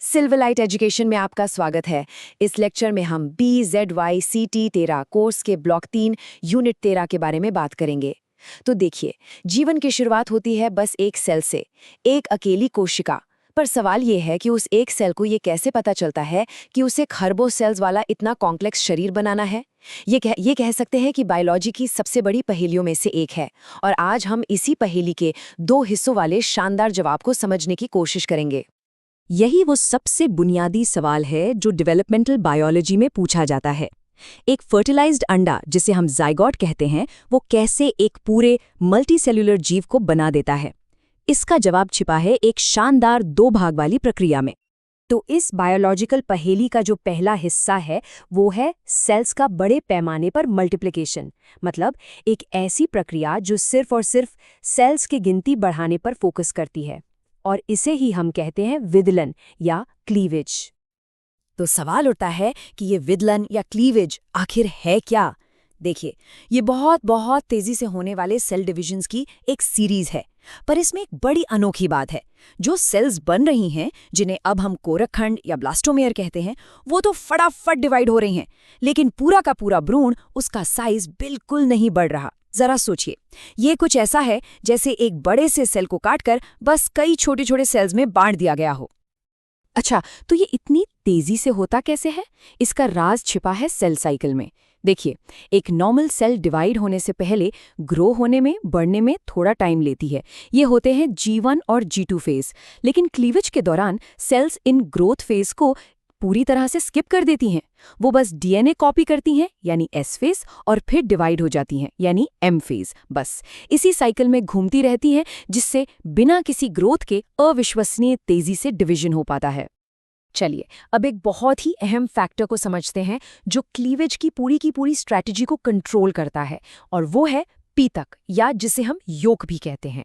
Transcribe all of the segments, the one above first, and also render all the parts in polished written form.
Silverlight education में आपका स्वागत है। इस लेक्चर में हम BZYCT13 कोर्स के ब्लॉक 3 यूनिट 13 के बारे में बात करेंगे। तो देखिए, जीवन की शुरुआत होती है बस एक सेल से, एक अकेली कोशिका। पर सवाल ये है कि उस एक सेल को ये कैसे पता चलता है कि उसे खरबों सेल्स वाला इतना कॉम्प्लेक्स शरीर बनाना है। ये कह सकते हैं कि बायोलॉजी की सबसे बड़ी पहेलियों में से एक है। और आज हम इसी पहेली के 2 हिस्सों वाले शानदार जवाब को समझने की कोशिश करेंगे। यही वो सबसे बुनियादी सवाल है जो डेवलपमेंटल बायोलॉजी में पूछा जाता है। एक फर्टिलाइज्ड अंडा, जिसे हम जाइगोट कहते हैं, वो कैसे एक पूरे मल्टीसेल्युलर जीव को बना देता है? इसका जवाब छिपा है एक शानदार 2 भाग वाली प्रक्रिया में। तो इस बायोलॉजिकल पहेली का जो पहला हिस्सा है वो है सेल्स का बड़े पैमाने पर मल्टीप्लिकेशन, मतलब एक ऐसी प्रक्रिया जो सिर्फ और सिर्फ सेल्स की गिनती बढ़ाने पर फोकस करती है, और इसे ही हम कहते हैं विदलन या क्लीवेज। तो सवाल उठता है कि ये विदलन या क्लीवेज आखिर है क्या? देखिए, ये बहुत तेजी से होने वाले सेल डिविजन्स की एक सीरीज है। पर इसमें एक बड़ी अनोखी बात है। जो सेल्स बन रही हैं, जिन्हें अब हम कोरकखंड या ब्लास्टोमेयर कहते हैं, वो तो फटाफट डिवाइड हो रही हैं, लेकिन पूरा का पूरा भ्रूण, उसका साइज बिल्कुल नहीं बढ़ रहा। जरा सोचिए, ये कुछ ऐसा है जैसे एक बड़े से सेल को काटकर बस कई छोटे छोटे सेल्स में बांट दिया गया हो। अच्छा, तो ये इतनी तेजी से होता कैसे है? इसका राज छिपा है सेल साइकिल में। देखिए, एक नॉर्मल सेल डिवाइड होने से पहले ग्रो होने में, बढ़ने में थोड़ा टाइम लेती है। ये होते हैं G1 और G2 फेज। लेकिन क्लीवेज के दौरान सेल्स इन ग्रोथ फेज को पूरी तरह से स्किप कर देती हैं। वो बस डीएनए कॉपी करती हैं, यानी S फेज, और फिर डिवाइड हो जाती हैं, यानी M फेज। बस इसी साइकिल में घूमती रहती हैं, जिससे बिना किसी ग्रोथ के अविश्वसनीय तेजी से डिवीजन हो पाता है। चलिए, अब एक बहुत ही अहम फैक्टर को समझते हैं जो क्लीवेज की पूरी स्ट्रैटेजी को कंट्रोल करता है, और वो है पीतक, या जिसे हम योक भी कहते हैं।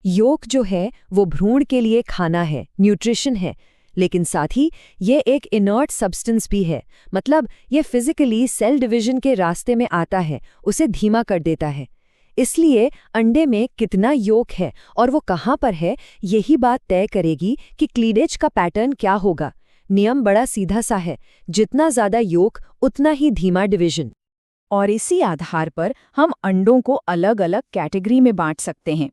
योक जो है वो भ्रूण के लिए खाना है, न्यूट्रिशन है, लेकिन साथ ही ये एक इनर्ट सब्सटेंस भी है। मतलब ये फिजिकली सेल डिवीजन के रास्ते में आता है, उसे धीमा कर देता है। इसलिए अंडे में कितना योक है और वो कहाँ पर है, यही बात तय करेगी कि क्लीवेज का पैटर्न क्या होगा। नियम बड़ा सीधा सा है, जितना ज्यादा योक उतना ही धीमा डिवीजन। और इसी आधार पर हम अंडों को अलग अलग कैटेगरी में बांट सकते हैं।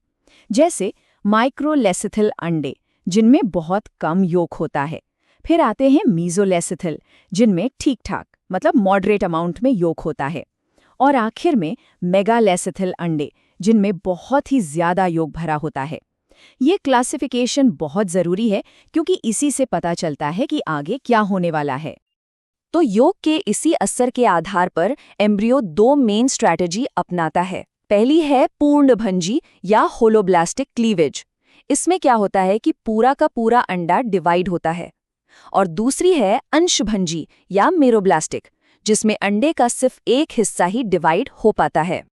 जैसे माइक्रोलेसिथिल अंडे, जिनमें बहुत कम योक होता है। फिर आते हैं मीजोलेसिथिल, जिनमें ठीक ठाक, मतलब मॉडरेट अमाउंट में योक होता है। और आखिर में मेगालेसिथिल अंडे, जिनमें बहुत ही ज्यादा योक भरा होता है। ये क्लासिफिकेशन बहुत जरूरी है, क्योंकि इसी से पता चलता है कि आगे क्या होने वाला है। तो योक के इसी असर के आधार पर एम्ब्रियो 2 मेन स्ट्रैटेजी अपनाता है। पहली है पूर्णभंजी या होलोब्लास्टिक क्लीवेज। इसमें क्या होता है कि पूरा का पूरा अंडा डिवाइड होता है। और दूसरी है अंशभंजी या मेरोब्लास्टिक, जिसमें अंडे का सिर्फ एक हिस्सा ही डिवाइड हो पाता है।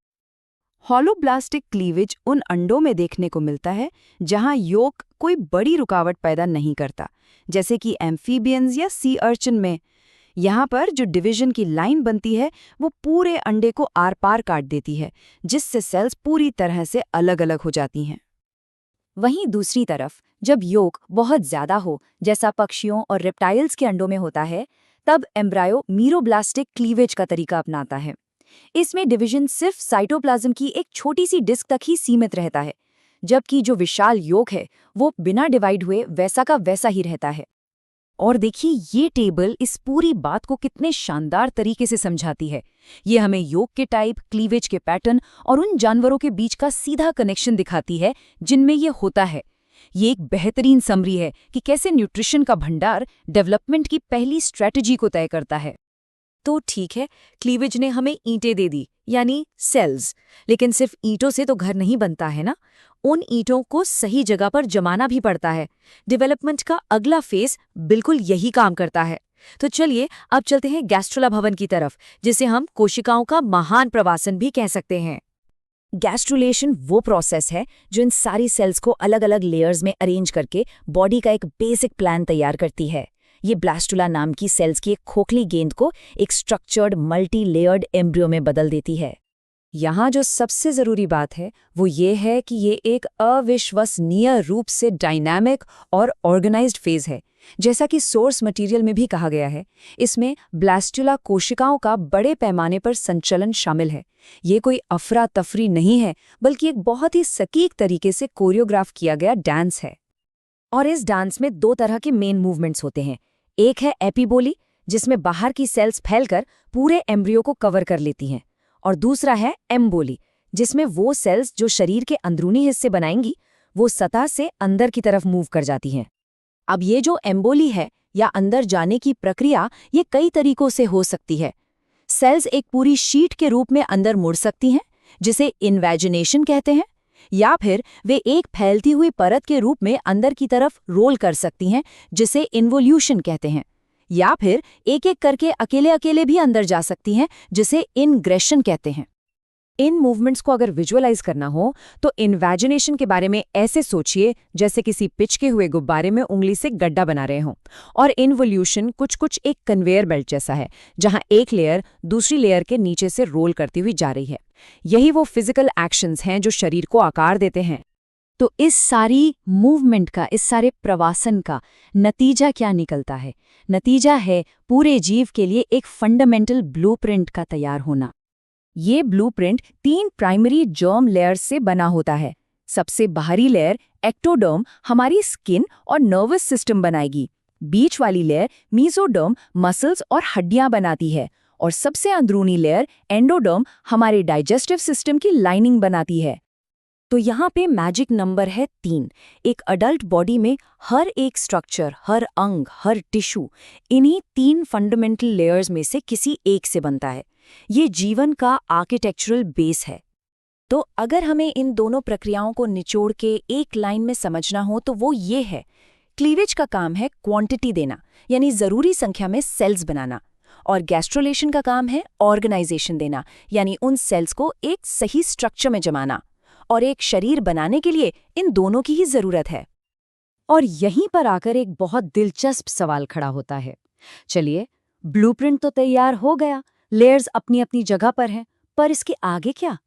हॉलोब्लास्टिक क्लीवेज उन अंडों में देखने को मिलता है जहां योक कोई बड़ी रुकावट पैदा नहीं करता, जैसे कि एम्फीबियंस या सी अर्चिन में। यहाँ पर जो डिवीजन की लाइन बनती है वो पूरे अंडे को आर पार काट देती है, जिससे सेल्स पूरी तरह से अलग अलग हो जाती हैं। वहीं दूसरी तरफ जब योक बहुत ज्यादा हो, जैसा पक्षियों और रेप्टाइल्स के अंडों में होता है, तब एम्ब्रायो मीरोब्लास्टिक क्लीवेज का तरीका अपनाता है। इसमें डिवीजन सिर्फ साइटोप्लाज्म की एक छोटी सी डिस्क तक ही सीमित रहता है, जबकि जो विशाल योक है वो बिना डिवाइड हुए वैसा का वैसा ही रहता है। और देखिए, ये टेबल इस पूरी बात को कितने शानदार तरीके से समझाती है। ये हमें योक के टाइप, क्लीवेज के पैटर्न और उन जानवरों के बीच का सीधा कनेक्शन दिखाती है जिनमें ये होता है। ये एक बेहतरीन समरी है कि कैसे न्यूट्रिशन का भंडार डेवलपमेंट की पहली स्ट्रैटेजी को तय करता है। तो ठीक है, क्लीवेज ने हमें ईंटें दे दी, यानी सेल्स, लेकिन सिर्फ ईंटों से तो घर नहीं बनता है ना। उन ईंटों को सही जगह पर जमाना भी पड़ता है। डेवलपमेंट का अगला फेज बिल्कुल यही काम करता है। तो चलिए अब चलते हैं गैस्ट्रुला भवन की तरफ, जिसे हम कोशिकाओं का महान प्रवासन भी कह सकते हैं। गैस्ट्रुलेशन वो प्रोसेस है जो इन सारी सेल्स को अलग अलग लेयर्स में अरेंज करके बॉडी का एक बेसिक प्लान तैयार करती है। ये ब्लास्टुला नाम की सेल्स की एक खोखली गेंद को एक स्ट्रक्चर्ड मल्टी लेयर्ड एम्ब्रियो में बदल देती है। यहाँ जो सबसे ज़रूरी बात है वो ये है कि ये एक अविश्वसनीय रूप से डायनामिक और ऑर्गेनाइज्ड फेज है। जैसा कि सोर्स मटेरियल में भी कहा गया है, इसमें ब्लास्टुला कोशिकाओं का बड़े पैमाने पर संचलन शामिल है। ये कोई अफरा तफरी नहीं है, बल्कि एक बहुत ही सटीक तरीके से कोरियोग्राफ किया गया डांस है। और इस डांस में दो तरह के मेन मूवमेंट्स होते हैं। एक है एपिबोली, जिसमें बाहर की सेल्स फैलकर पूरे एम्ब्रियो को कवर कर लेती हैं, और दूसरा है एम्बोली, जिसमें वो सेल्स जो शरीर के अंदरूनी हिस्से बनाएंगी वो सतह से अंदर की तरफ मूव कर जाती हैं। अब ये जो एम्बोली है या अंदर जाने की प्रक्रिया, ये कई तरीकों से हो सकती है। सेल्स एक पूरी शीट के रूप में अंदर मुड़ सकती हैं, जिसे इन्वेजिनेशन कहते हैं, या फिर वे एक फैलती हुई परत के रूप में अंदर की तरफ रोल कर सकती हैं, जिसे इन्वोल्यूशन कहते हैं, या फिर एक एक करके अकेले अकेले भी अंदर जा सकती हैं, जिसे इनग्रेशन कहते हैं। इन मूवमेंट्स को अगर विजुअलाइज करना हो तो इन्वेजिनेशन के बारे में ऐसे सोचिए जैसे किसी पिचके हुए गुब्बारे में उंगली से गड्ढा बना रहे हों, और इन्वोल्यूशन कुछ एक कन्वेयर बेल्ट जैसा है, जहां एक लेयर दूसरी लेयर के नीचे से रोल करती हुई जा रही है। यही वो फिजिकल एक्शंस हैं जो शरीर को आकार देते हैं। तो इस सारी मूवमेंट का, इस सारे प्रवासन का नतीजा क्या निकलता है? नतीजा है पूरे जीव के लिए एक फंडामेंटल ब्लूप्रिंट का तैयार होना। ये ब्लूप्रिंट 3 प्राइमरी जर्म लेयर्स से बना होता है। सबसे बाहरी लेयर एक्टोडर्म हमारी स्किन और नर्वस सिस्टम बनाएगी। बीच वाली लेयर मीजोडर्म मसल्स और हड्डियां बनाती है, और सबसे अंदरूनी लेयर एंडोडर्म हमारे डाइजेस्टिव सिस्टम की लाइनिंग बनाती है। तो यहाँ पे मैजिक नंबर है 3। एक अडल्ट बॉडी में हर एक स्ट्रक्चर, हर अंग, हर टिश्यू इन्हीं 3 फंडामेंटल लेयर्स में से किसी एक से बनता है। ये जीवन का आर्किटेक्चरल बेस है। तो अगर हमें इन दोनों प्रक्रियाओं को निचोड़ के एक लाइन में समझना हो तो वो ये है, क्लीवेज का काम है क्वांटिटी देना, यानी ज़रूरी संख्या में सेल्स बनाना, और गैस्ट्रोलेशन का काम है ऑर्गेनाइजेशन देना, यानी उन सेल्स को एक सही स्ट्रक्चर में जमाना। और एक शरीर बनाने के लिए इन दोनों की ही ज़रूरत है। और यहीं पर आकर एक बहुत दिलचस्प सवाल खड़ा होता है। चलिए, ब्लूप्रिंट तो तैयार हो गया, लेयर्स अपनी अपनी जगह पर हैं, पर इसके आगे क्या?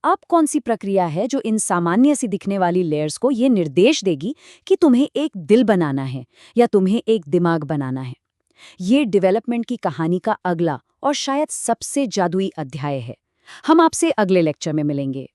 अब कौन सी प्रक्रिया है जो इन सामान्य सी दिखने वाली लेयर्स को ये निर्देश देगी कि तुम्हें एक दिल बनाना है या तुम्हें एक दिमाग बनाना है? ये डेवलपमेंट की कहानी का अगला और शायद सबसे जादुई अध्याय है। हम आपसे अगले लेक्चर में मिलेंगे।